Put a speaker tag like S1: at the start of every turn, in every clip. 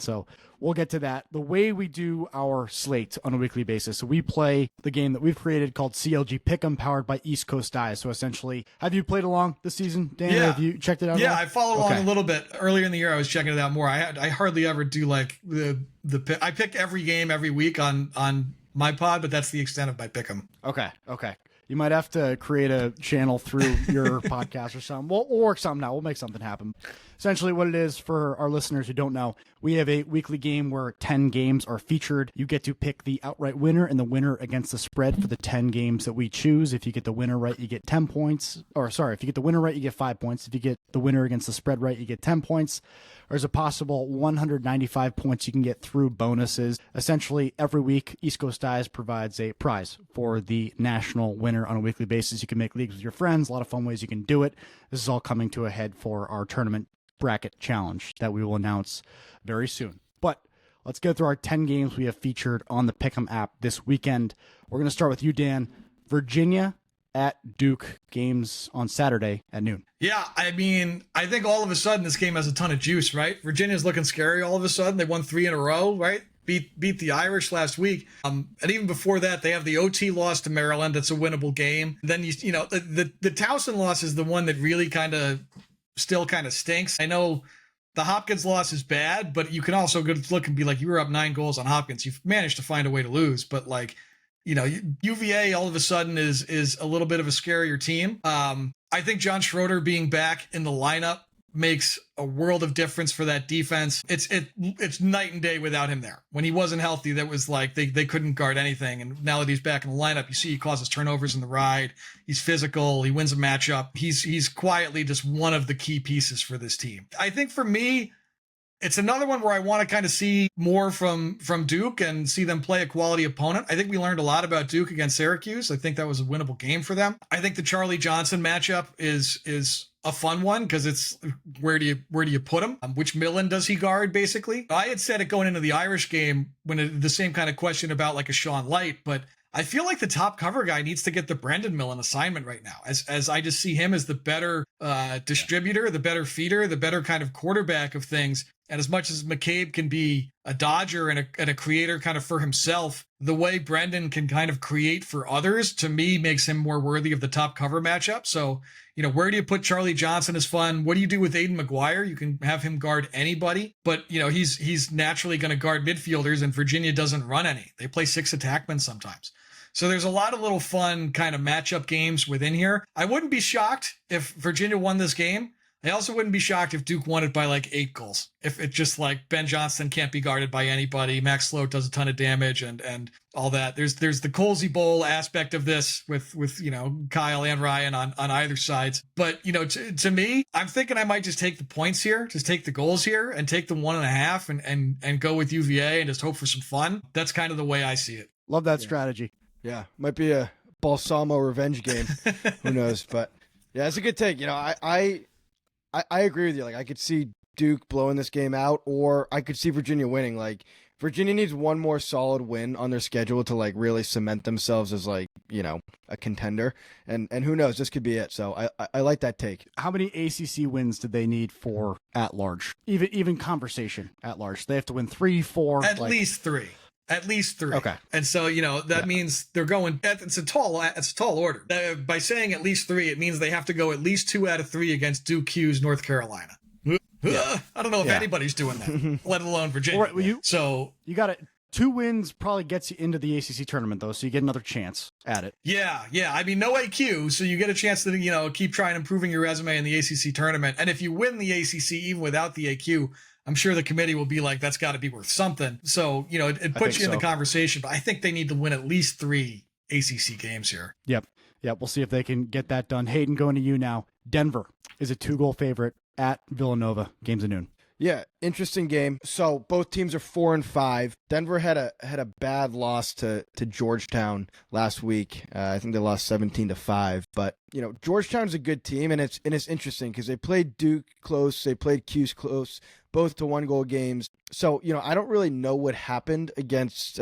S1: So we'll get to that. The way we do our slate on a weekly basis, so we play the game that we've created called CLG Pick Em, powered by East Coast Dice. So essentially, have you played along this season, Dan?
S2: Yeah.
S1: Have you checked it out?
S2: Yeah, I followed along a little bit. Earlier in the year, I was checking it out more. I hardly ever do like the pick. I pick every game every week on my pod, but that's the extent of my pick 'em.
S1: Okay. You might have to create a channel through your podcast or something. We'll work something out. We'll make something happen. Essentially what it is, for our listeners who don't know, we have a weekly game where 10 games are featured. You get to pick the outright winner and the winner against the spread for the 10 games that we choose. If you get the winner right, you get 10 points. If you get the winner right, you get 5 points. If you get the winner against the spread right, you get 10 points. There's a possible 195 points you can get through bonuses. Essentially, every week, East Coast Dice provides a prize for the national winner on a weekly basis. You can make leagues with your friends. A lot of fun ways you can do it. This is all coming to a head for our tournament bracket challenge that we will announce very soon. But let's go through our 10 games we have featured on the Pick'em app this weekend. We're going to start with you, Dan. Virginia at Duke, games on Saturday at noon.
S2: Yeah, I mean, I think all of a sudden this game has a ton of juice, right? Virginia's looking scary all of a sudden. They won 3 in a row, right? Beat the Irish last week. And even before that, they have the OT loss to Maryland. That's a winnable game. Then, the Towson loss is the one that really still kind of stinks. I know the Hopkins loss is bad, but you can also go look and be like, you were up 9 goals on Hopkins. You've managed to find a way to lose, but UVA all of a sudden is a little bit of a scarier team. I think John Schroeder being back in the lineup makes a world of difference for that defense. It's night and day without him there. When he wasn't healthy, that was like they couldn't guard anything. And now that he's back in the lineup, you see he causes turnovers in the ride. He's physical. He wins a matchup. He's quietly just one of the key pieces for this team. I think for me, it's another one where I want to kind of see more from Duke and see them play a quality opponent. I think we learned a lot about Duke against Syracuse. I think that was a winnable game for them. I think the Charlie Johnson matchup is a fun one because it's where do you put him? Which Millen does he guard, basically? I had said it going into the Irish game when the same kind of question about like a Sean Light, but I feel like the top cover guy needs to get the Brendan Millen assignment right now, as I just see him as the better distributor, the better feeder, the better kind of quarterback of things. And as much as McCabe can be a dodger and a creator kind of for himself, the way Brendan can kind of create for others, to me, makes him more worthy of the top cover matchup. So, where do you put Charlie Johnson is fun. What do you do with Aiden McGuire? You can have him guard anybody, but, he's naturally going to guard midfielders, and Virginia doesn't run any. They play 6 attackmen sometimes. So there's a lot of little fun kind of matchup games within here. I wouldn't be shocked if Virginia won this game. I also wouldn't be shocked if Duke won it by like 8 goals. If it's just like Ben Johnston can't be guarded by anybody, Max Sloat does a ton of damage and all that. There's the Colsey Bowl aspect of this with Kyle and Ryan on either sides. But to me, I'm thinking I might just take the points here, just take the goals here, and take the 1.5 and go with UVA and just hope for some fun. That's kind of the way I see it.
S1: Love that strategy.
S3: Yeah, might be a Balsamo revenge game. Who knows? But yeah, it's a good take. I agree with you. Like, I could see Duke blowing this game out, or I could see Virginia winning. Like, Virginia needs one more solid win on their schedule to like really cement themselves as like, a contender. And who knows, this could be it. So I like that take.
S1: How many ACC wins did they need for at large? Even conversation at large. They have to win 3, 4.
S2: At least 3. At least 3.
S1: Okay.
S2: And so, that means they're going, it's a tall order. By saying at least 3, it means they have to go at least 2 out of 3 against Duke, Hughes, North Carolina. Yeah. I don't know if anybody's doing that, let alone Virginia.
S1: You got it. 2 wins probably gets you into the ACC tournament, though, so you get another chance at it.
S2: Yeah. I mean, no AQ, so you get a chance to, keep trying improving your resume in the ACC tournament. And if you win the ACC even without the AQ, I'm sure the committee will be like, that's got to be worth something. So, it puts you in the conversation, but I think they need to win at least 3 ACC games here.
S1: Yep. We'll see if they can get that done. Hayden, going to you now. Denver is a 2-goal favorite at Villanova. Games at noon.
S3: Yeah, interesting game. So both teams are 4-5. Denver had a bad loss to Georgetown last week. I think they lost 17-5. But Georgetown's a good team, and it's interesting because they played Duke close, they played Cuse close, both to 1-goal games. So I don't really know what happened against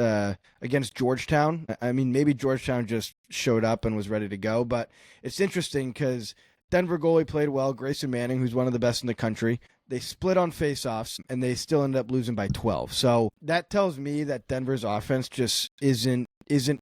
S3: Georgetown. I mean, maybe Georgetown just showed up and was ready to go. But it's interesting because Denver goalie played well. Grayson Manning, who's one of the best in the country, They split on faceoffs, and they still ended up losing by 12. So that tells me that Denver's offense just isn't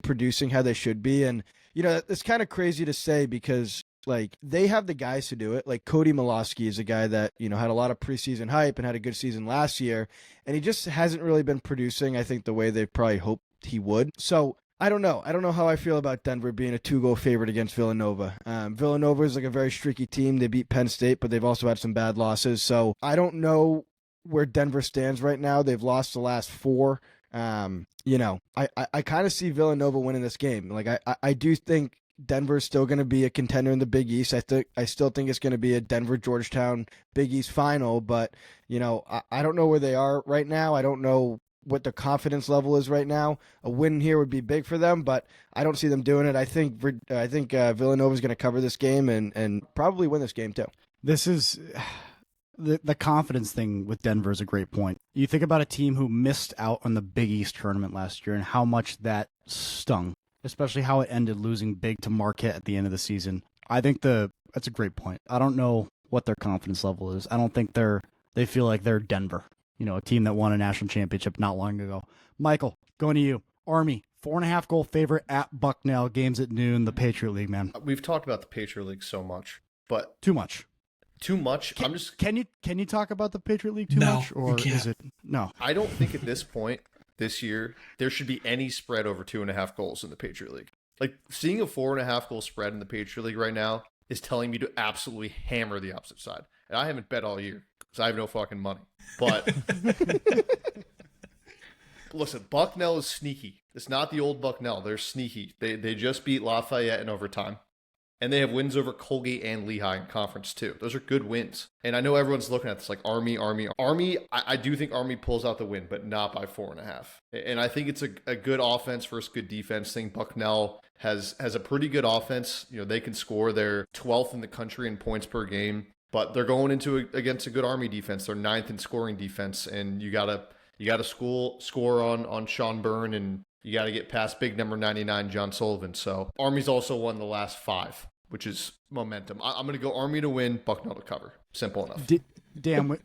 S3: producing how they should be. And, it's kind of crazy to say because, like, they have the guys to do it. Like, Cody Milosky is a guy that, had a lot of preseason hype and had a good season last year, and he just hasn't really been producing, I think, the way they probably hoped he would. So I don't know. I don't know how I feel about Denver being a 2-goal favorite against Villanova. Villanova is like a very streaky team. They beat Penn State, but they've also had some bad losses. So I don't know where Denver stands right now. They've lost the last 4. I kind of see Villanova winning this game. Like, I do think Denver's still going to be a contender in the Big East. I still think it's going to be a Denver-Georgetown Big East final, but, I don't know where they are right now. I don't know what their confidence level is right now. A win here would be big for them, but I don't see them doing it. I think Villanova is going to cover this game and probably win this game too.
S1: This is the confidence thing with Denver is a great point. You think about a team who missed out on the Big East tournament last year and how much that stung, especially how it ended losing big to Marquette at the end of the season. I think that's a great point. I don't know what their confidence level is. I don't think they feel like they're Denver. A team that won a national championship not long ago. Michael, going to you. Army, 4.5 goal favorite at Bucknell. Games at noon. The Patriot League, man.
S4: We've talked about the Patriot League so much, but
S1: too much.
S4: Too much.
S1: Can you talk about the Patriot League too
S2: No,
S1: much, or is it no?
S4: I don't think at this point this year there should be any spread over 2.5 goals in the Patriot League. Like, seeing a 4.5 goal spread in the Patriot League right now is telling me to absolutely hammer the opposite side. And I haven't bet all year because I have no fucking money. But listen, Bucknell is sneaky. It's not the old Bucknell. They're sneaky. They just beat Lafayette in overtime. And they have wins over Colgate and Lehigh in conference too. Those are good wins. And I know everyone's looking at this like Army. I do think Army pulls out the win, but not by 4.5. And I think it's a good offense versus good defense thing. Bucknell has a pretty good offense. They can score. They're 12th in the country in points per game, but they're going against a good Army defense. They're 9th in scoring defense, and you gotta score on Sean Byrne, and you gotta get past big number 99 John Sullivan. So Army's also won the last 5. Which is momentum. I'm going to go Army to win, Bucknell to cover. Simple enough.
S1: Dan,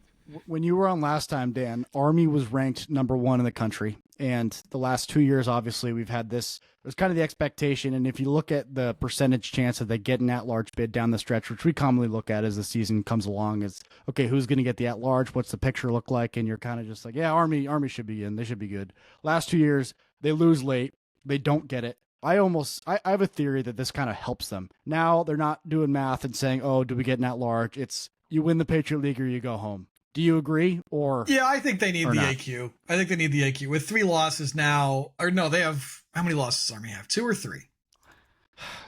S1: when you were on last time, Dan, Army was ranked number 1 in the country. And the last 2 years, obviously, we've had this. It was kind of the expectation. And if you look at the percentage chance that they get an at-large bid down the stretch, which we commonly look at as the season comes along, is, okay, who's going to get the at-large? What's the picture look like? And you're kind of just like, yeah, Army should be in. They should be good. Last 2 years, they lose late. They don't get it. I have a theory that this kind of helps them. Now they're not doing math and saying, oh, do we get an at-large? It's you win the Patriot League or you go home. Do you agree? Or
S2: yeah, I think they need the
S1: not?
S2: AQ. I think they need the AQ. With 3 losses now, or no, they have, how many losses does Army have? 2 or 3?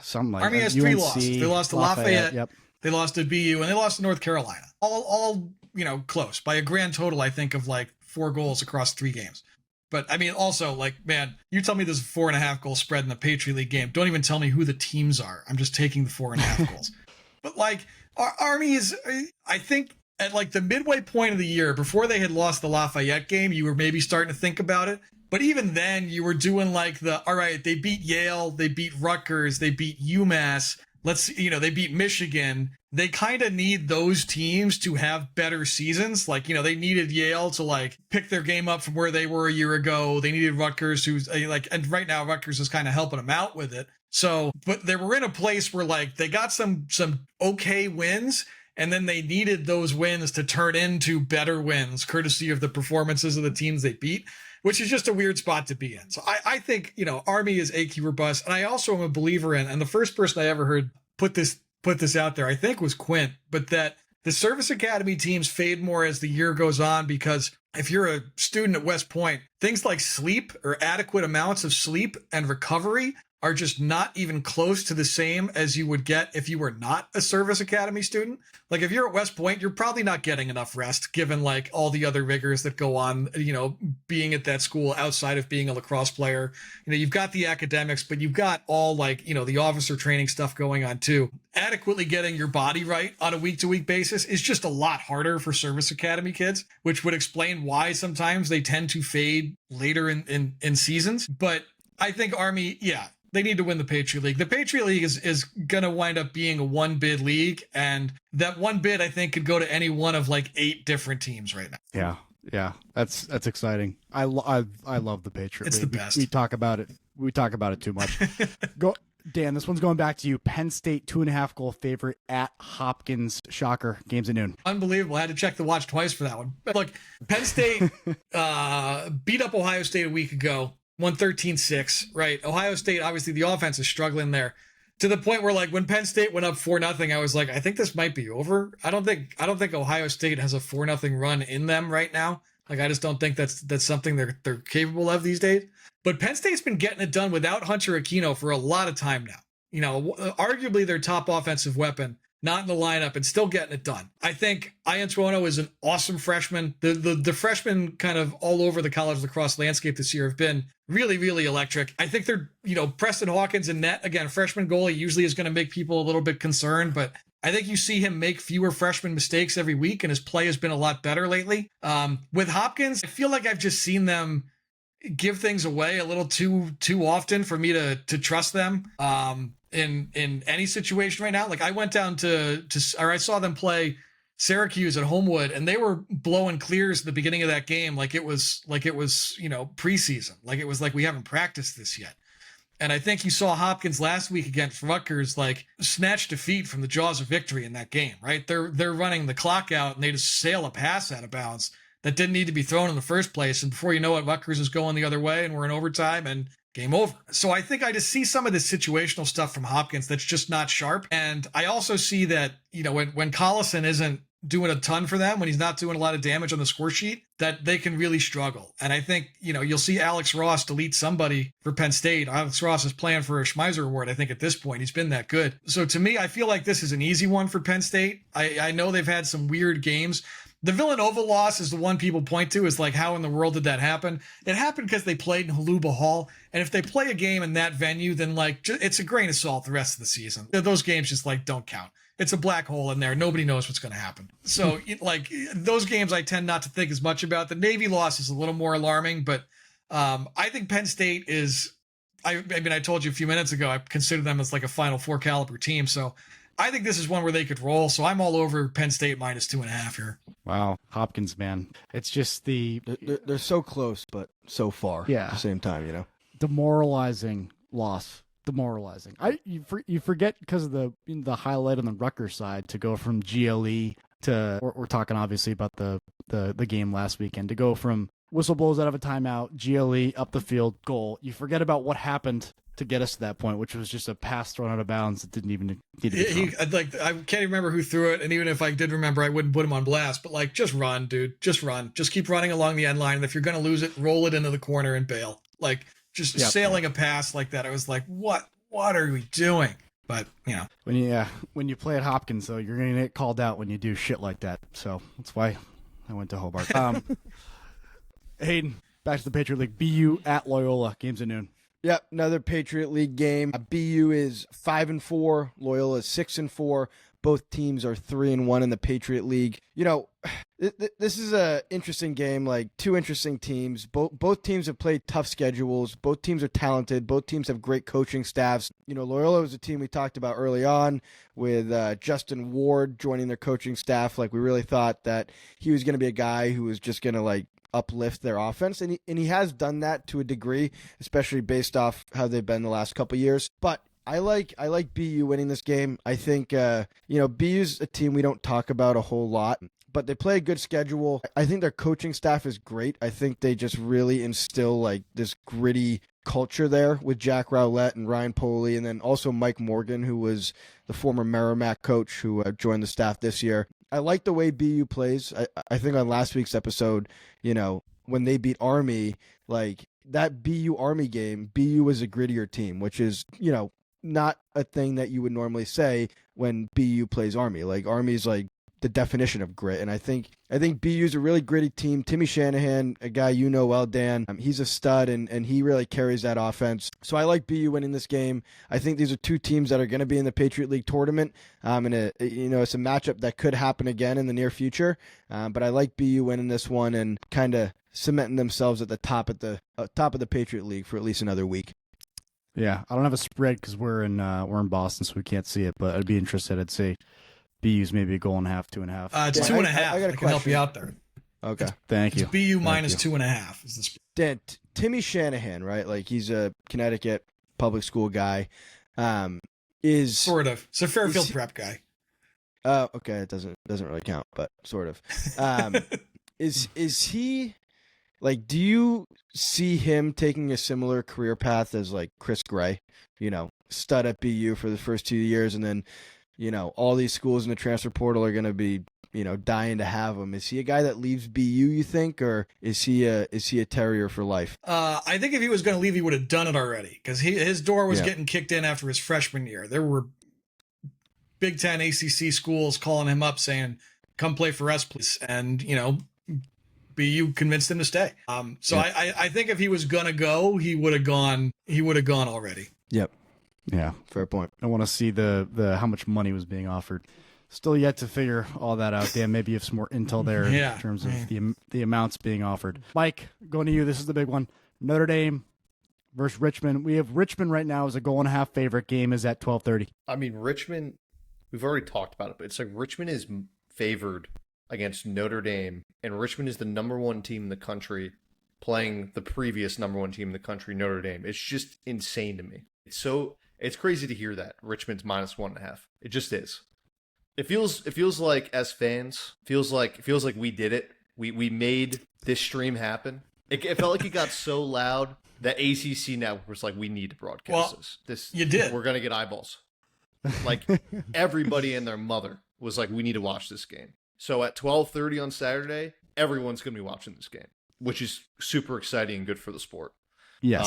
S1: Something like
S2: Army
S1: that.
S2: has 3
S1: UNC,
S2: losses. They lost to Lafayette.
S1: Yep.
S2: They lost to BU, and they lost to North Carolina. All close by a grand total, I think, of like 4 goals across 3 games. But I mean, also, like, man, you tell me there's a 4.5 goal spread in the Patriot League game. Don't even tell me who the teams are. I'm just taking the 4.5 goals. But like, our Army is, I think, at like the midway point of the year, before they had lost the Lafayette game, you were maybe starting to think about it. But even then, you were doing like all right, they beat Yale, they beat Rutgers, they beat UMass. They beat Michigan. They kind of need those teams to have better seasons. Like, they needed Yale to like pick their game up from where they were a year ago. They needed Rutgers, who's and right now Rutgers is kind of helping them out with it. So, but they were in a place where like they got some okay wins, and then they needed those wins to turn into better wins, courtesy of the performances of the teams they beat, which is just a weird spot to be in. So I think, Army is AQ robust. And I also am a believer in, and the first person I ever heard put this out there, I think was Quint, but that the service academy teams fade more as the year goes on, because if you're a student at West Point, things like sleep or adequate amounts of sleep and recovery are just not even close to the same as you would get if you were not a service academy student. Like, if you're at West Point, you're probably not getting enough rest given like all the other rigors that go on, being at that school outside of being a lacrosse player. You've got the academics, but you've got all like, the officer training stuff going on too. Adequately getting your body right on a week-to-week basis is just a lot harder for service academy kids, which would explain why sometimes they tend to fade later in seasons. But I think Army, yeah, They need to win the Patriot League. The Patriot League is going to wind up being a one bid league, and that one bid I think could go to any one of like 8 different teams right now.
S1: Yeah, that's exciting. I love the Patriot
S2: It's
S1: League.
S2: the best.
S1: We talk about it. We talk about it too much. Go, Dan. This one's going back to you. Penn State 2.5 goal favorite at Hopkins. Shocker. Games at noon.
S2: Unbelievable. I had to check the watch twice for that one. But look, Penn State beat up Ohio State a week ago. Won 13-6, right? Ohio State, obviously the offense is struggling there to the point where like when Penn State went up 4-0, I was like, I think this might be over. I don't think Ohio State has a 4-0 run in them right now. Like I just don't think that's something they're capable of these days. But Penn State's been getting it done without Hunter Aquino for a lot of time now. You know, arguably their top offensive weapon, not in the lineup and still getting it done. I think Iantuono is an awesome freshman. The freshmen kind of all over the college lacrosse landscape this year have been really, really electric. I think they're, Preston Hawkins in net, again, freshman goalie usually is going to make people a little bit concerned, but I think you see him make fewer freshman mistakes every week, and his play has been a lot better lately. With Hopkins, I feel like I've just seen them give things away a little too often for me to trust them in any situation right now. Like I went down I saw them play Syracuse at Homewood, and they were blowing clears at the beginning of that game like it was preseason. Like it was like we haven't practiced this yet. And I think you saw Hopkins last week against Rutgers like snatch defeat from the jaws of victory in that game, right? They're running the clock out and they just sail a pass out of bounds that didn't need to be thrown in the first place. And before you know it, Rutgers is going the other way and we're in overtime and game over. So I think I just see some of this situational stuff from Hopkins that's just not sharp. And I also see that, when Collison isn't doing a ton for them, when he's not doing a lot of damage on the score sheet, that they can really struggle. And I think, you'll see Alex Ross delete somebody for Penn State. Alex Ross is playing for a Schmeiser Award, I think, at this point. He's been that good. So to me, I feel like this is an easy one for Penn State. I know they've had some weird games. The Villanova loss is the one people point to, is like, how in the world did that happen? It happened because they played in Haluba Hall. And if they play a game in that venue, then it's a grain of salt the rest of the season. Those games just don't count. It's a black hole in there. Nobody knows what's going to happen. So those games I tend not to think as much about. The Navy loss is a little more alarming, but I think Penn State is, I told you a few minutes ago, I consider them as like a Final Four caliber team. So I think this is one where they could roll. So I'm all over Penn State minus 2.5 here.
S1: Wow. Hopkins, man. It's just
S3: they're so close, but so far at the same time,
S1: demoralizing loss. Demoralizing. You forget because of the highlight on the Rutgers side to go from GLE to we're talking obviously about the game last weekend, to go from whistle blows out of a timeout, GLE up the field, goal. You forget about what happened to get us to that point, which was just a pass thrown out of bounds that didn't even need to be thrown.
S2: I can't even remember who threw it, and even if I did remember, I wouldn't put him on blast. But just run, dude. Just run. Just keep running along the end line. And if you're gonna lose it, roll it into the corner and bail. Sailing a pass like that, I was like, what are we doing? But
S1: when you play at Hopkins, though, you're gonna get called out when you do shit like that. So that's why I went to Hobart. Hayden, back to the Patriot League. BU at Loyola, games at noon.
S3: Yep, another Patriot League game. BU is 5-4. Loyola is 6-4. Both teams are 3-1 in the Patriot League. This is a interesting game. Like, two interesting teams. Both teams have played tough schedules. Both teams are talented. Both teams have great coaching staffs. Loyola was a team we talked about early on with Justin Ward joining their coaching staff. Like, we really thought that he was going to be a guy who was just going to uplift their offense, and he has done that to a degree, especially based off how they've been the last couple of years. But I like BU winning this game. I think BU's a team we don't talk about a whole lot, but they play a good schedule. I think their coaching staff is great. I think they just really instill this gritty culture there with Jack Rowlett and Ryan Poley, and then also Mike Morgan, who was the former Merrimack coach who joined the staff this year. I like the way BU plays. I think on last week's episode, when they beat Army, that BU Army game, BU was a grittier team, which is, not a thing that you would normally say when BU plays Army. Army's the definition of grit. And I think BU's a really gritty team. Timmy Shanahan, a guy well, Dan, he's a stud, and he really carries that offense. So I like BU winning this game. I think these are two teams that are going to be in the Patriot League tournament. And it's a matchup that could happen again in the near future. But I like BU winning this one and kind of cementing themselves at the top of the Patriot League for at least another week.
S1: Yeah, I don't have a spread because we're in Boston, so we can't see it. But I'd be interested. I'd say BU's maybe a goal and a half, 2.5.
S2: It's
S3: Dan,
S2: 2.5.
S3: I got a
S2: can help
S3: question.
S2: you out there.
S3: Okay.
S1: Thank you.
S2: It's BU minus
S1: Thank you.
S2: 2.5 is the spread.
S3: Dan, Timmy Shanahan, right? Like he's a Connecticut public school guy. Is
S2: Sort of. It's a Fairfield
S3: is-
S2: prep guy.
S3: okay, it doesn't really count, but sort of. Is he like? Do you see him taking a similar career path as like Chris Gray? You know, stud at BU for the first 2 years, and then all these schools in the transfer portal are going to be dying to have him. Is he a guy that leaves BU? You think, or is he a Terrier for life?
S2: I think if he was going to leave, he would have done it already because his door was getting kicked in after his freshman year. There were Big Ten ACC schools calling him up saying, "Come play for us, please," and BU convinced him to stay. I think if he was gonna go, he would have gone. He would have gone already.
S3: Yep.
S1: Yeah,
S3: Fair point.
S1: I want to see the how much money was being offered. Still yet to figure all that out. Dan, maybe you have some more intel there in terms of the amounts being offered. Mike, going to you. This is the big one. Notre Dame versus Richmond. We have Richmond right now as a 1.5 favorite. Game is at 12:30.
S4: I mean, Richmond, we've already talked about it, but it's like Richmond is favored against Notre Dame, and Richmond is the number one team in the country playing the previous number one team in the country, Notre Dame. It's just insane to me. It's crazy to hear that Richmond's minus 1.5. It just is. It feels like as fans, feels like we did it. We made this stream happen. It felt like it got so loud that ACC network was like, we need to broadcast this.
S2: You did.
S4: We're gonna get eyeballs. Like everybody and their mother was like, we need to watch this game. So at 12:30 on Saturday, everyone's gonna be watching this game, which is super exciting and good for the sport.
S1: Yes.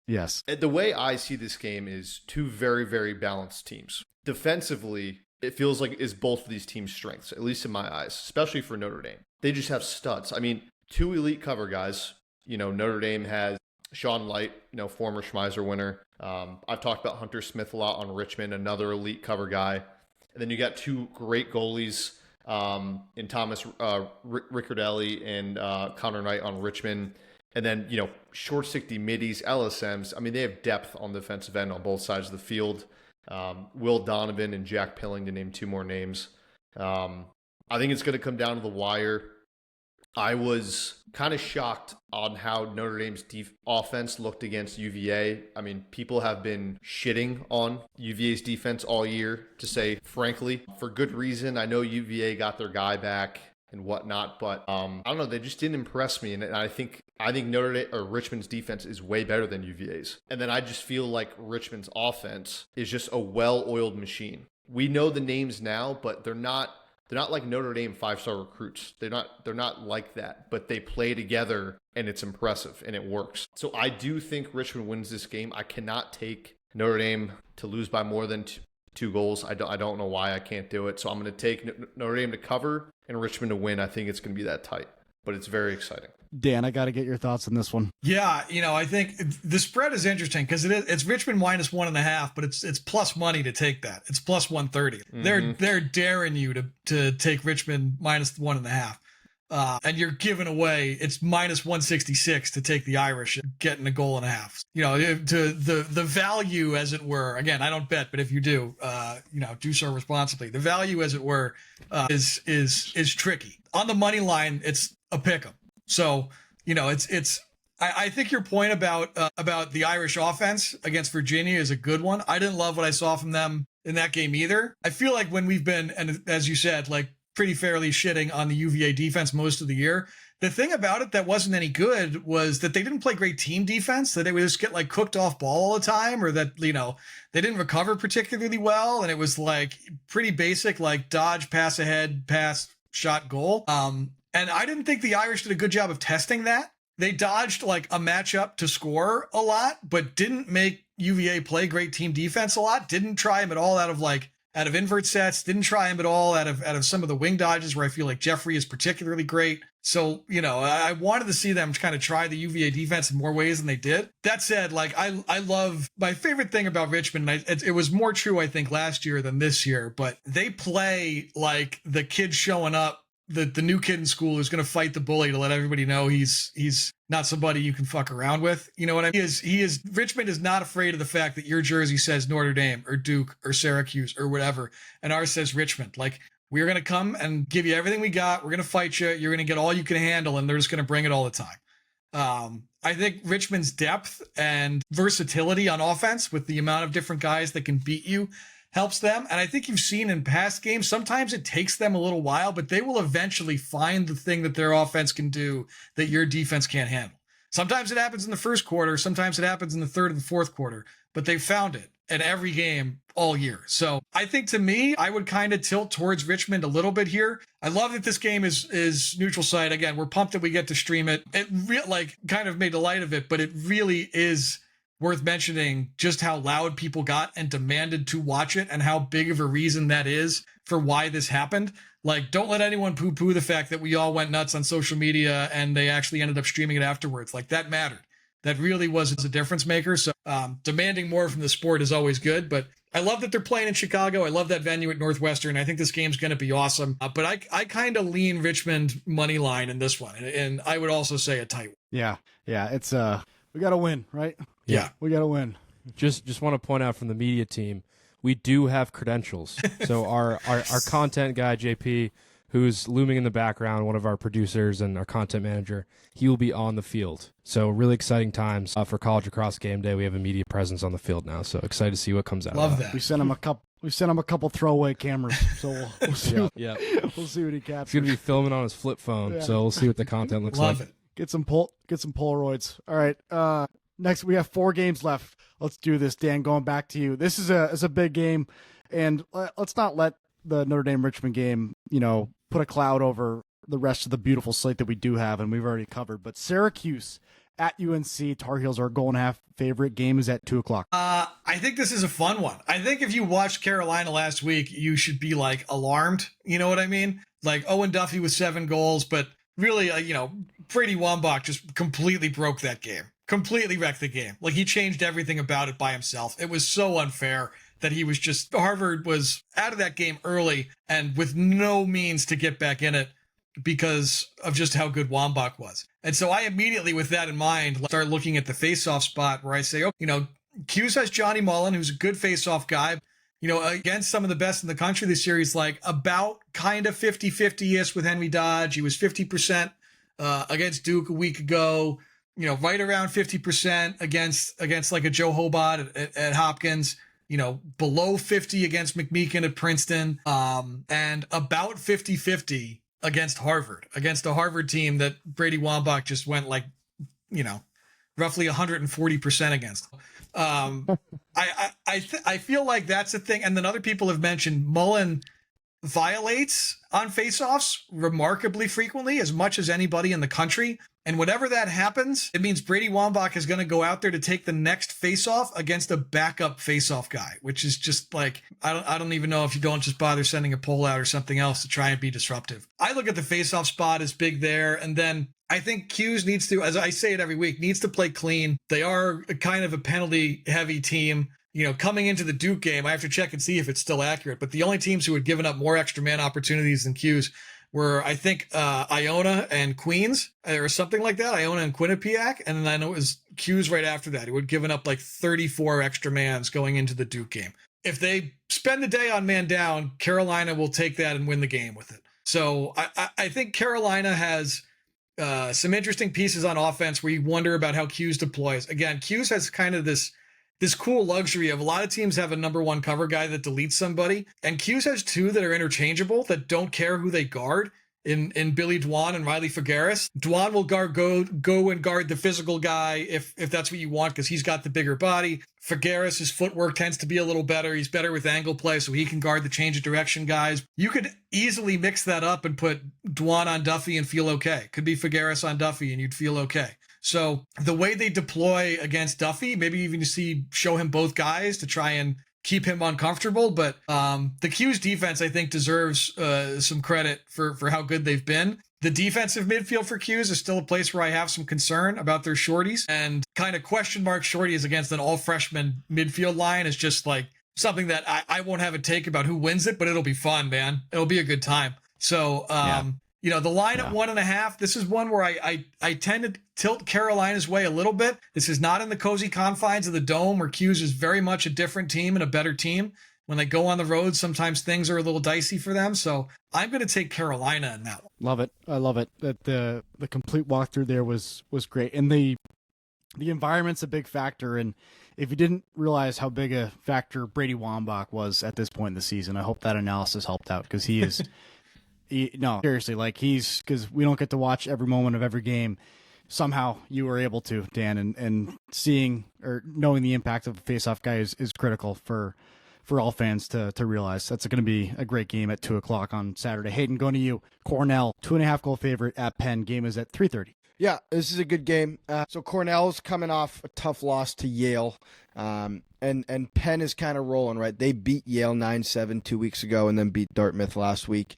S1: Yes.
S4: The way I see this game is two very, very balanced teams. Defensively, it feels like is both of these teams' strengths, at least in my eyes, especially for Notre Dame. They just have studs. I mean, two elite cover guys. Notre Dame has Sean Light, former Schmeiser winner. I've talked about Hunter Smith a lot on Richmond, another elite cover guy. And then you got two great goalies in Thomas Riccardelli and Connor Knight on Richmond. And then, short stick middies, LSMs. I mean, they have depth on the defensive end on both sides of the field. Will Donovan and Jack Pilling, to name two more names. I think it's going to come down to the wire. I was kind of shocked on how Notre Dame's offense looked against UVA. I mean, people have been shitting on UVA's defense all year, to say frankly, for good reason. I know UVA got their guy back and whatnot, but I don't know, they just didn't impress me. And I think Notre Dame or Richmond's defense is way better than UVA's. And then I just feel like Richmond's offense is just a well-oiled machine. We know the names now, but they're not like Notre Dame 5-star recruits. They're not like that, but they play together and it's impressive and it works. So I do think Richmond wins this game. I cannot take Notre Dame to lose by more than two goals. I don't know why I can't do it. So I'm going to take Notre Dame to cover and Richmond to win. I think it's going to be that tight, but it's very exciting.
S1: Dan, I got to get your thoughts on this one.
S2: Yeah, I think the spread is interesting because it's Richmond minus 1.5, but it's plus money to take that. It's plus 130. Mm-hmm. They're daring you to take Richmond minus 1.5, and you're giving away it's minus 166 to take the Irish getting a goal and a half. To the value, as it were. Again, I don't bet, but if you do, do so responsibly. The value, as it were, is tricky. On the money line, it's a pick 'em. So, I think your point about the Irish offense against Virginia is a good one. I didn't love what I saw from them in that game either. I feel like when we've been, and as you said, like pretty fairly shitting on the UVA defense most of the year, the thing about it that wasn't any good was that they didn't play great team defense, that they would just get like cooked off ball all the time, or that, they didn't recover particularly well. And it was like pretty basic, like dodge, pass ahead, pass, shot, goal. And I didn't think the Irish did a good job of testing that. They dodged like a matchup to score a lot, but didn't make UVA play great team defense a lot. Didn't try him at all out of invert sets. Didn't try him at all out of some of the wing dodges where I feel like Jeffrey is particularly great. So, I wanted to see them kind of try the UVA defense in more ways than they did. That said, like I love my favorite thing about Richmond. It was more true, I think, last year than this year, but they play like the kids showing up the new kid in school who's going to fight the bully to let everybody know he's not somebody you can fuck around with. You know what I mean? Richmond is not afraid of the fact that your jersey says Notre Dame or Duke or Syracuse or whatever, and ours says Richmond. Like, we're going to come and give you everything we got. We're going to fight you. You're going to get all you can handle, and they're just going to bring it all the time. I think Richmond's depth and versatility on offense with the amount of different guys that can beat you helps them. And I think you've seen in past games, sometimes it takes them a little while, but they will eventually find the thing that their offense can do that your defense can't handle. Sometimes it happens in the first quarter. Sometimes it happens in the third and the fourth quarter, but they've found it in every game all year. So I think, to me, I would kind of tilt towards Richmond a little bit here. I love that this game is neutral site. Again, we're pumped that we get to stream it. It kind of made a light of it, but it really is worth mentioning just how loud people got and demanded to watch it, and how big of a reason that is for why this happened. Like, don't let anyone poo-poo the fact that we all went nuts on social media and they actually ended up streaming it afterwards. Like, that mattered. That really was a difference maker. So demanding more from the sport is always good, but I love that they're playing in Chicago. I love that venue at Northwestern. I think this game's going to be awesome. But I kind of lean Richmond money line in this one, and I would also say a tight one.
S1: Yeah. It's we got to win, right?
S2: Yeah,
S1: we got to win.
S5: Just want to point out from the media team, we do have credentials. So our content guy, JP, who's looming in the background, one of our producers and our content manager, he will be on the field. So really exciting times for College Lacrosse Game Day. We have a media presence on the field now, so excited to see what comes out.
S2: Love that.
S1: We sent him a couple throwaway cameras, so we'll see.
S5: Yeah.
S1: We'll see what he captures.
S5: He's gonna be filming on his flip phone, so we'll see what the content looks
S2: Love
S5: like.
S2: it.
S1: Get some Polaroids. All right. Next, we have 4 games left. Let's do this, Dan. Going back to you. This is a big game, and let's not let the Notre Dame Richmond game, put a cloud over the rest of the beautiful slate that we do have, and we've already covered. But Syracuse at UNC, Tar Heels are a goal and a half favorite. Game is at 2:00.
S2: I think this is a fun one. I think if you watched Carolina last week, you should be alarmed. You know what I mean? Like, Owen Duffy with 7 goals, but really, Brady Wambach just completely broke that game. Completely wrecked the game. Like, he changed everything about it by himself. It was so unfair that Harvard was out of that game early and with no means to get back in it because of just how good Wambach was. And so I immediately, with that in mind, start looking at the face-off spot where I say, Q's has Johnny Mullen, who's a good face-off guy, against some of the best in the country this year. He's about kind of 50-50-ish with Henry Dodge. He was 50% against Duke a week ago. Right around 50% against like a Joe Hobart at Hopkins, below 50 against McMeekin at Princeton, and about 50-50 against Harvard, against a Harvard team that Brady Wambach just went roughly 140% against. I feel like that's a thing. And then other people have mentioned Mullen violates on faceoffs remarkably frequently, as much as anybody in the country. And whenever that happens, it means Brady Wambach is going to go out there to take the next faceoff against a backup faceoff guy, which is just like, I don't even know if you don't just bother sending a poll out or something else to try and be disruptive. I look at the faceoff spot as big there. And then I think Q's needs to, as I say it every week, needs to play clean. They are kind of a penalty heavy team. Coming into the Duke game, I have to check and see if it's still accurate. But the only teams who had given up more extra man opportunities than Q's were, I think, Iona and Queens or something like that. Iona and Quinnipiac. And then I know it was Q's right after that, who had given up 34 extra mans going into the Duke game. If they spend the day on man down, Carolina will take that and win the game with it. So I think Carolina has some interesting pieces on offense where you wonder about how Q's deploys. Again, Q's has kind of this cool luxury of a lot of teams have a number 1 cover guy that deletes somebody, and Q's has 2 that are interchangeable that don't care who they guard in Billy Dwan and Riley Figueres. Dwan will go and guard the physical guy if that's what you want, because he's got the bigger body. Figueres, his footwork tends to be a little better. He's better with angle play, so he can guard the change of direction guys. You could easily mix that up and put Dwan on Duffy and feel okay. Could be Figueres on Duffy and you'd feel okay. So the way they deploy against Duffy, maybe even show him both guys to try and keep him uncomfortable. But the Q's defense, I think, deserves some credit for how good they've been. The defensive midfield for Q's is still a place where I have some concern about their shorties, and kind of question mark shorties against an all freshman midfield line is just something that I won't have a take about who wins it, but it'll be fun, man. It'll be a good time. So The line at 1.5, this is one where I tend to tilt Carolina's way a little bit. This is not in the cozy confines of the Dome, where Q's is very much a different team and a better team. When they go on the road, sometimes things are a little dicey for them. So I'm going to take Carolina in that one.
S1: Love it. I love it. That the complete walkthrough there was great. And the environment's a big factor. And if you didn't realize how big a factor Brady Wambach was at this point in the season, I hope that analysis helped out, because he is no, seriously, like because we don't get to watch every moment of every game. Somehow you were able to, Dan, and seeing or knowing the impact of a faceoff guy is critical for all fans to realize. That's going to be a great game at 2:00 on Saturday. Hayden, going to you. Cornell, 2.5 goal favorite at Penn. Game is at 3:30.
S3: Yeah, this is a good game. So Cornell's coming off a tough loss to Yale, and Penn is kind of rolling, right? They beat Yale 9-7 2 weeks ago and then beat Dartmouth last week.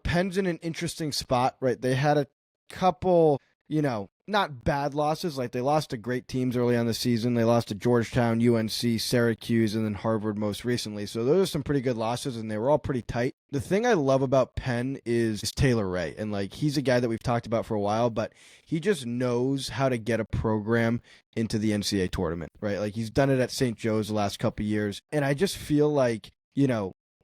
S3: Penn's in an interesting spot, right? They had a couple, not bad losses. Like, they lost to great teams early on the season. They lost to Georgetown, UNC, Syracuse, and then Harvard most recently. So those are some pretty good losses, and they were all pretty tight. The thing I love about Penn is Taylor Ray. And, he's a guy that we've talked about for a while, but he just knows how to get a program into the NCAA tournament, right? Like, he's done it at St. Joe's the last couple of years. And I just feel like,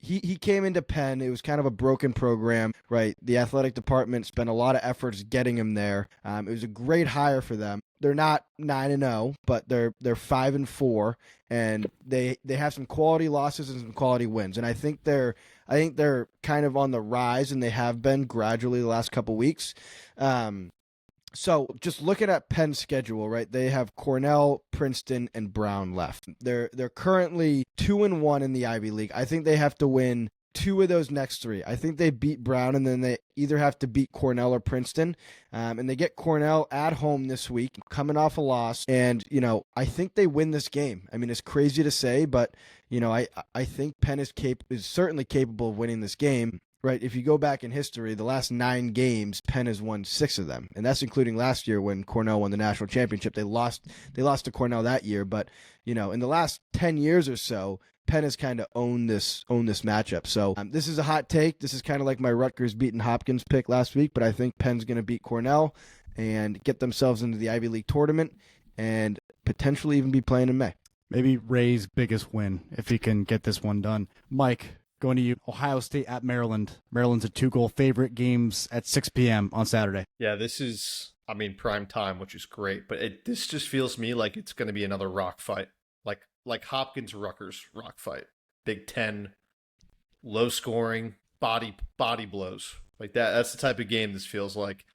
S3: he came into Penn. It was kind of a broken program, right? The athletic department spent a lot of efforts getting him there. It was a great hire for them. They're not 9-0, but they're 5-4, and they have some quality losses and some quality wins. And I think they're kind of on the rise, and they have been gradually the last couple weeks. So just looking at Penn's schedule, right? They have Cornell, Princeton, and Brown left. They're currently 2-1 in the Ivy League. I think they have to win 2 of those next 3. I think they beat Brown, and then they either have to beat Cornell or Princeton. And they get Cornell at home this week, coming off a loss. And, I think they win this game. I mean, it's crazy to say, but, I think Penn is certainly capable of winning this game. Right, if you go back in history, the last 9 games, Penn has won 6 of them, and that's including last year when Cornell won the national championship. They lost to Cornell that year, but in the last 10 years or so, Penn has kind of owned this matchup. So this is a hot take. This is kind of like my Rutgers beating Hopkins pick last week, but I think Penn's going to beat Cornell and get themselves into the Ivy League tournament and potentially even be playing in May.
S1: Maybe Ray's biggest win if he can get this one done. Mike, going to you. Ohio State at Maryland. Maryland's a 2-goal favorite. Games at 6 p.m. on Saturday.
S4: Yeah, this is, prime time, which is great. But this just feels to me like it's going to be another rock fight. Like Hopkins-Rutgers rock fight. Big Ten, low scoring, body blows. Like that. That's the type of game this feels like.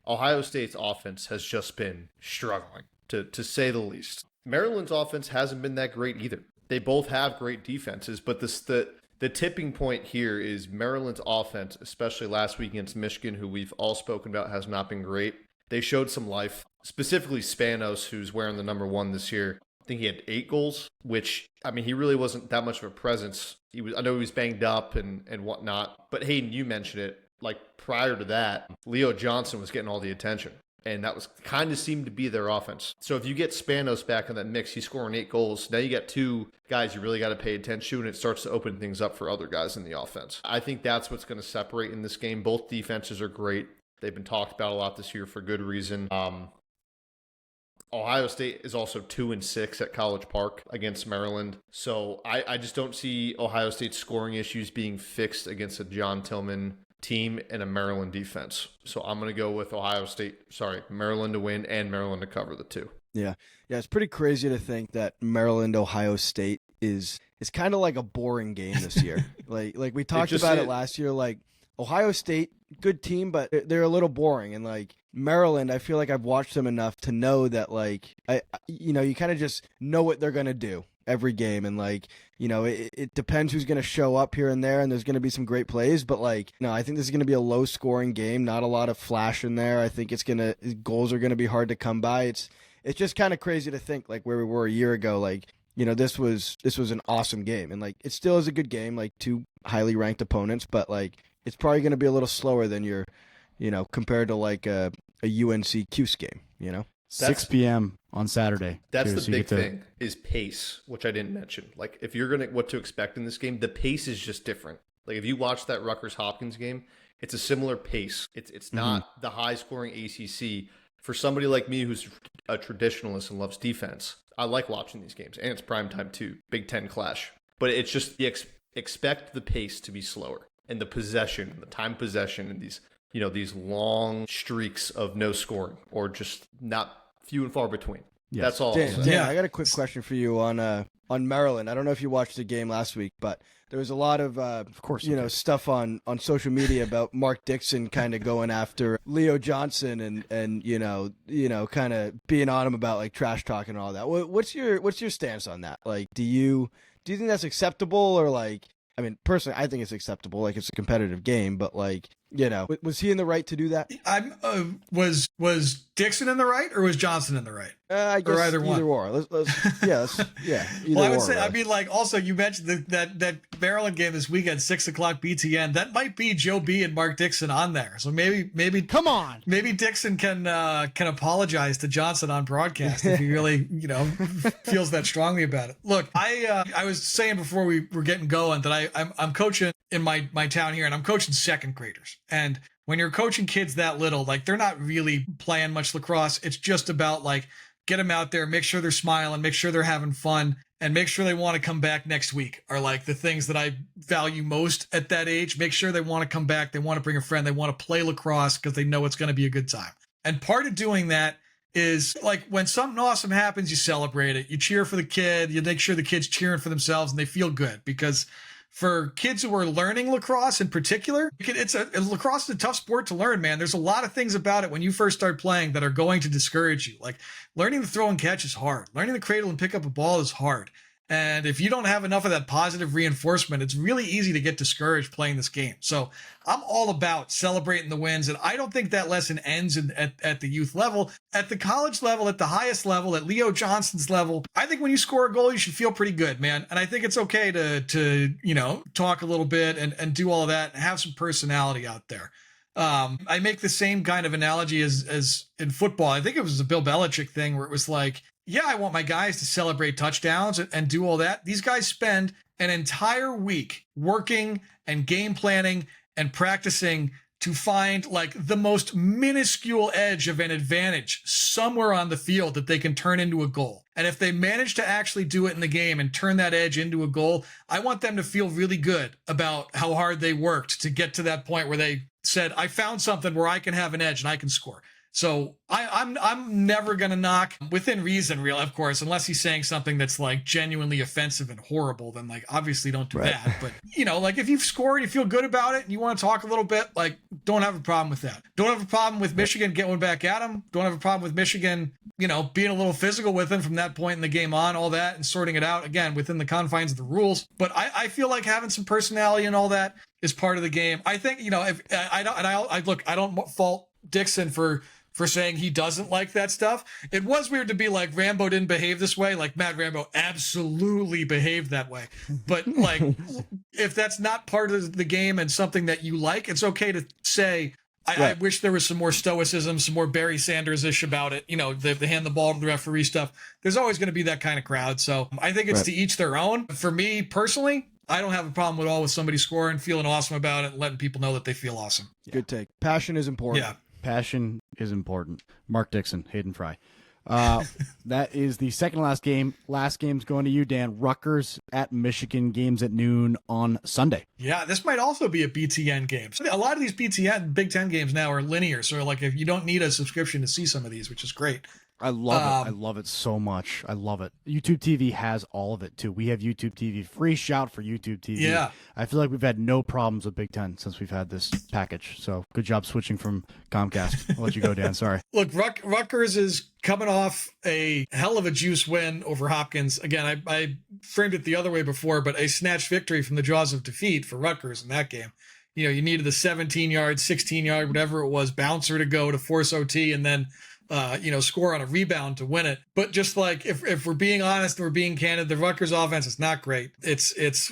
S4: Ohio State's offense has just been struggling, to say the least. Maryland's offense hasn't been that great either. They both have great defenses, but the tipping point here is Maryland's offense, especially last week against Michigan, who we've all spoken about has not been great. They showed some life, specifically Spanos, who's wearing the number 1 this year. I think he had 8 goals, which, he really wasn't that much of a presence. I know he was banged up and whatnot, but Hayden, you mentioned it. Prior to that, Leo Johnson was getting all the attention. And that was kind of seemed to be their offense. So if you get Spanos back in that mix, he's scoring 8 goals. Now you got 2 guys you really got to pay attention to, and it starts to open things up for other guys in the offense. I think that's what's going to separate in this game. Both defenses are great. They've been talked about a lot this year for good reason. Ohio State is also 2-6 at College Park against Maryland. So I just don't see Ohio State's scoring issues being fixed against a John Tillman team and a Maryland defense. So I'm going to go with Maryland to win and Maryland to cover the 2.
S3: Yeah, it's pretty crazy to think that Maryland Ohio State is kind of like a boring game this year. like we talked about it last year. Like, Ohio State, good team, but they're a little boring. And Maryland, I feel like I've watched them enough to know that you kind of just know what they're going to do every game. And it depends who's going to show up here and there, and there's going to be some great plays, but I think this is going to be a low scoring game, not a lot of flash in there. I think goals are going to be hard to come by. It's just kind of crazy to think where we were a year ago. This was an awesome game, and it still is a good game, 2 highly ranked opponents, but it's probably going to be a little slower than your, compared to a UNC Cuse game,
S1: 6 p.m. on Saturday.
S4: That's the big thing is pace, which I didn't mention. If you're what to expect in this game, the pace is just different. If you watch that Rutgers Hopkins game, It's a similar pace. It's not the high scoring ACC. For somebody like me who's a traditionalist and loves defense, I like watching these games, and it's prime time too. Big Ten clash, but it's just expect the pace to be slower, and the possession, the time possession, and these long streaks of no scoring or just not few and far between. Yes. That's all.
S3: Dan, I got a quick question for you on Maryland. I don't know if you watched the game last week, but there was a lot of course, stuff on social media about Mark Dixon kind of going after Leo Johnson and kind of being on him about like trash talking and all that. What's your stance on that? Like, do you think that's acceptable, or like? I mean, personally, I think it's acceptable. Like, it's a competitive game, but like, was he in the right to do that?
S2: Was Dixon in the right, or was Johnson in the right?
S3: I guess
S2: or either one.
S3: Or. Either
S2: Well, I would
S3: or,
S2: say,
S3: right?
S2: I mean, like, also you mentioned that Maryland game this weekend, 6:00 BTN. That might be Joe B and Mark Dixon on there. So maybe
S1: come on,
S2: maybe Dixon can apologize to Johnson on broadcast if he really feels that strongly about it. Look, I was saying before we were getting going that I'm coaching in my town here, and I'm coaching second graders. And when you're coaching kids that little, like, they're not really playing much lacrosse. It's just about like, get them out there, make sure they're smiling, make sure they're having fun, and make sure they want to come back next week are like the things that I value most at that age. Make sure they want to come back. They want to bring a friend. They want to play lacrosse because they know it's going to be a good time. And part of doing that is like, when something awesome happens, you celebrate it. You cheer for the kid. You make sure the kid's cheering for themselves and they feel good, because for kids who are learning lacrosse in particular, lacrosse is a tough sport to learn, man. There's a lot of things about it when you first start playing that are going to discourage you. Like, learning to throw and catch is hard. Learning to cradle and pick up a ball is hard. And if you don't have enough of that positive reinforcement, it's really easy to get discouraged playing this game. So I'm all about celebrating the wins. And I don't think that lesson ends at the youth level. At the college level, at the highest level, at Leo Johnson's level, I think when you score a goal, you should feel pretty good, man. And I think it's okay to talk a little bit and do all of that and have some personality out there. I make the same kind of analogy as in football. I think it was a Bill Belichick thing where it was like, yeah, I want my guys to celebrate touchdowns and do all that. These guys spend an entire week working and game planning and practicing to find like the most minuscule edge of an advantage somewhere on the field that they can turn into a goal. And if they manage to actually do it in the game and turn that edge into a goal, I want them to feel really good about how hard they worked to get to that point where they said, I found something where I can have an edge and I can score. So I'm never going to knock, within reason, real, of course, unless he's saying something that's like genuinely offensive and horrible, then like obviously don't do that. But like if you've scored, you feel good about it and you want to talk a little bit, like don't have a problem with that. Don't have a problem with Michigan getting back at him. Don't have a problem with Michigan, being a little physical with him from that point in the game on, all that, and sorting it out again within the confines of the rules. But I feel like having some personality and all that is part of the game. I think, if I don't fault Dixon for saying he doesn't like that stuff. It was weird to be like, Rambo didn't behave this way. Like, Matt Rambo absolutely behaved that way. But like, if that's not part of the game and something that you like, it's okay to say, I wish there was some more stoicism, some more Barry Sanders-ish about it. The hand the ball to the referee stuff. There's always going to be that kind of crowd. So I think it's to each their own. For me personally, I don't have a problem at all with somebody scoring, feeling awesome about it, and letting people know that they feel awesome.
S3: Good take. Passion is important.
S2: Yeah.
S1: Passion is important. Mark Dixon, Hayden Fry. That is the second last game. Last game's going to you, Dan. Rutgers at Michigan, games at noon on Sunday.
S2: Yeah, this might also be a BTN game. So a lot of these BTN Big Ten games now are linear. So like, if you don't need a subscription to see some of these, which is great.
S1: I love it. I love it so much. I love it. YouTube TV has all of it too. We have YouTube TV. Free shout for YouTube TV.
S2: Yeah.
S1: I feel like we've had no problems with Big Ten since we've had this package. So good job switching from Comcast. I'll let you go, Dan. Sorry.
S2: Look, Rutgers is coming off a hell of a juice win over Hopkins. Again, I framed it the other way before, but a snatched victory from the jaws of defeat for Rutgers in that game. You needed the 17-yard, 16-yard, whatever it was, bouncer to go to force OT and then score on a rebound to win it. But just like, if we're being honest and we're being candid, the Rutgers offense is not great. It's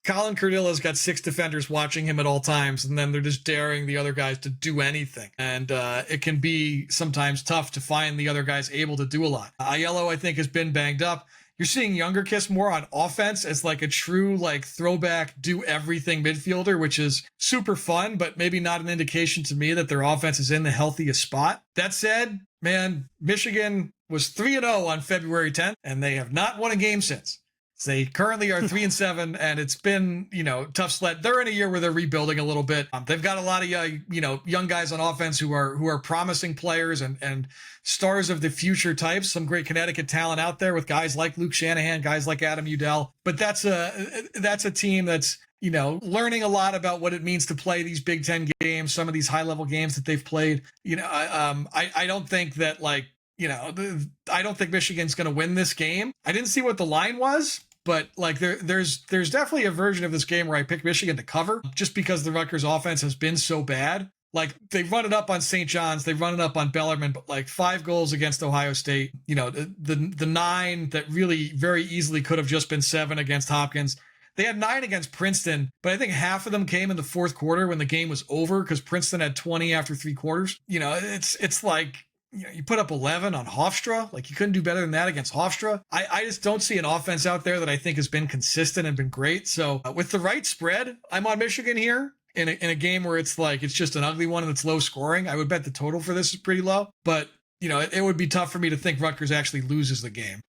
S2: Colin Curdilla's got 6 defenders watching him at all times, and then they're just daring the other guys to do anything. And it can be sometimes tough to find the other guys able to do a lot. Aiello, I think, has been banged up. You're seeing Younger Kiss more on offense as like a true like throwback, do everything midfielder, which is super fun, but maybe not an indication to me that their offense is in the healthiest spot. That said, man, Michigan was 3-0 on February 10th, and they have not won a game since. They currently are 3-7, and it's been, tough sled. They're in a year where they're rebuilding a little bit. They've got a lot of, young guys on offense who are promising players and stars of the future types. Some great Connecticut talent out there with guys like Luke Shanahan, guys like Adam Udell. But that's a team that's, learning a lot about what it means to play these Big Ten games, some of these high level games that they've played. I don't think that I don't think Michigan's going to win this game. I didn't see what the line was. But there's definitely a version of this game where I pick Michigan to cover just because the Rutgers offense has been so bad. Like they run it up on St. John's, they run it up on Bellarmine, but like 5 goals against Ohio State, the 9 that really very easily could have just been 7 against Hopkins. They had 9 against Princeton, but I think half of them came in the fourth quarter when the game was over because Princeton had 20 after 3 quarters. It's like, you put up 11 on Hofstra. Like you couldn't do better than that against Hofstra. I just don't see an offense out there that I think has been consistent and been great. So with the right spread, I'm on Michigan here in a game where it's just an ugly one and it's low scoring. I would bet the total for this is pretty low, but it would be tough for me to think Rutgers actually loses the game.